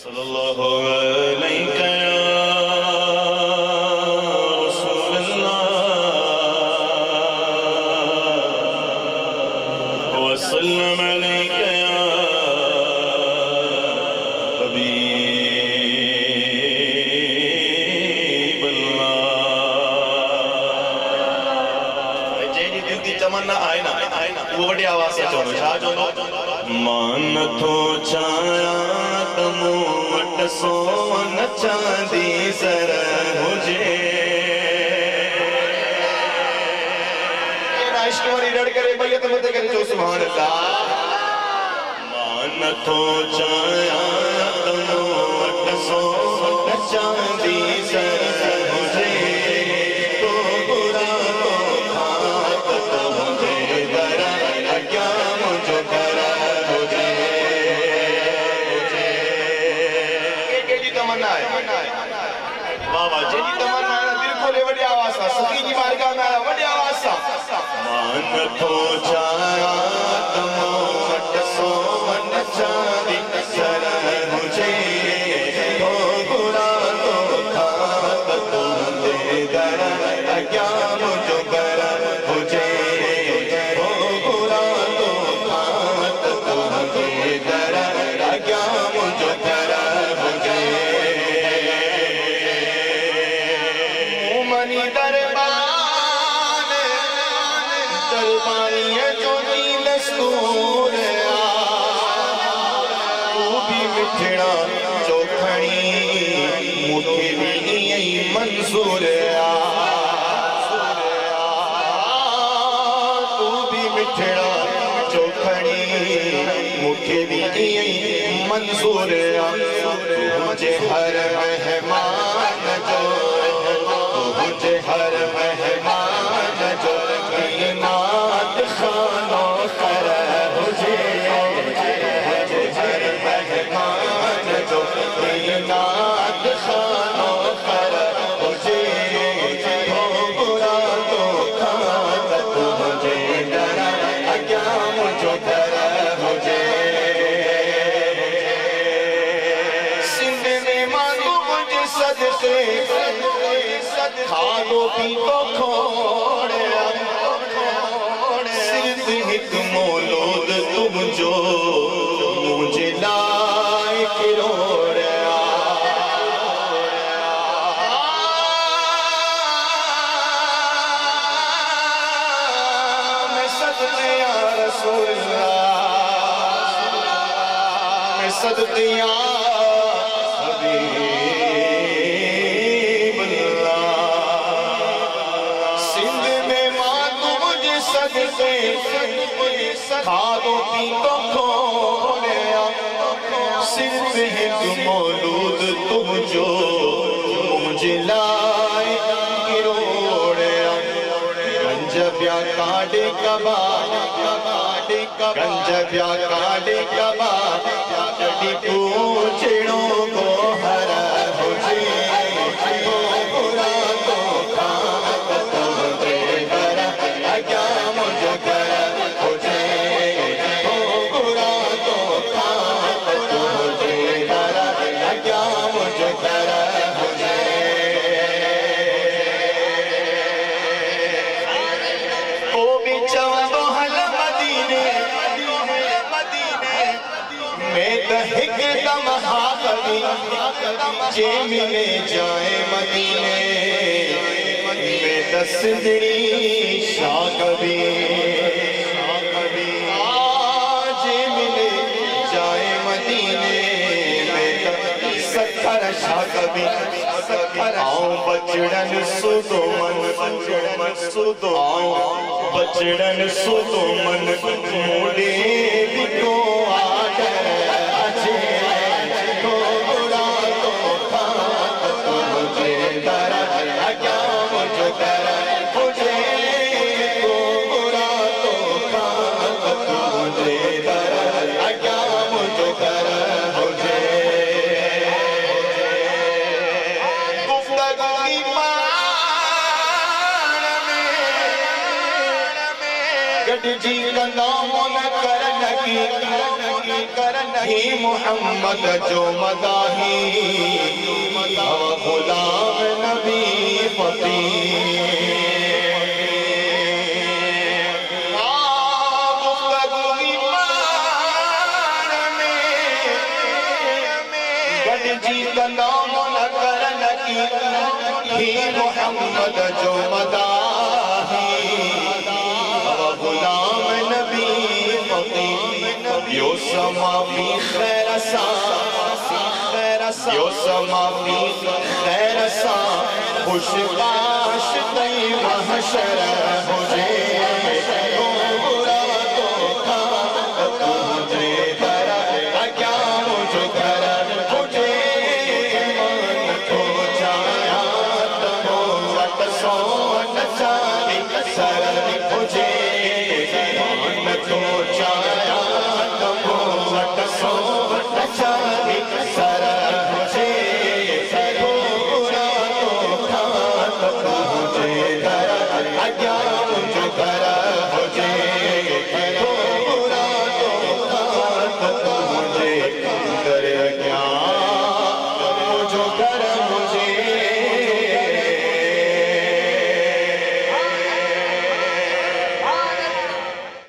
सल्लल्लाहु अलैहि वसल्लम अलैका या हबीबल्लाह। जेडी दिल दी तमन्ना आए ना वो वडी आवाज से चलो छा चलो मान थो छाया तमो वट सोन चांदी सर मुझे राष्ट्रवादी रड़ करे भैया तो मत करे जो सुभान अल्लाह। मान थो छाया तमो वट सोन चांदी सर मुझे तो बुरा तो खाक तो मुझे दरा क्या मुझे करा मुझे तमन्ना है बाबा जेडी तमन्ना दिल खोले वडी आवाज सा सखी जी बारगाह में वडी आवाज सा मान थो छाया तमो वट सोन चांदी सर मुझे तो बुरा तो खाक तो मुझे दरा क्या मुझे करा मुझे तो बुरा तो खाक तो मुझे दरा क्या मुझे करा मुझे मनी दरबार दरबारिया जो नील सूर तू भी मिठड़ा चौखड़ी मुठे भी मंसूर तू भी मिठड़ा चौखड़ी मुठे भी मंसूर मुझे हर मेहमान जो मुझे हर मेहमान जो नात खानो कर मुझे हर मेहमान जो नात खानो कर मुझे तो बुरा तो खाक तो मुझे डरा क्या मुझे डरा मुझे सिंध में मांगो मुझे सदके खादो पी तो खोड़े सिर्फ एक मौलूद तुम जो मुझे लाए किरोड़े मैं सदके या रसूल अल्लाह मैं सदके या खादो पी तो खोले सिर्फ एक मौलूद तुम जो मुझे लाए किरोड़े गंज ब्या काटे कबा गंज ब्या काटे कबा जड़ी पूछड़ो को हर मुझे तो बुरा तो खाक तो मुझे करा क्या मुझे करा मुझे तो बुरा तो खाक तो मुझे करा क्या मुझे करा मुझे ओ भी चवंदो हल मदीने में त हिकदम हा कभी जे मिले जाए मदीने में दसदड़ी शाह कभी जे मिले जाए मदीने में सखर शाह कभी आओ बचड़न सुदो मन आओ बचड़न सुदो मन मोड़े बिको आडर अजे तो बुरा तो खाक तो मुझे डरा क्या मुझे करा मुझे तो बुरा तो खाक तो मुझे डरा क्या मुझे करा मुझे गुफ्तगू की मान में गड जी का नाम न कर लगी ही मोहम्मद जो मदाही गुलाम नबी फकीर जी का नाम न करन की ही मोहम्मद जो मदाही गुलाम नबी फकीर यो समा भी खैरसा यो समा भी खैरसा खुशबाश तई महशर मुझे तो बुरा तो था तुझे करा क्या मुझे करा I got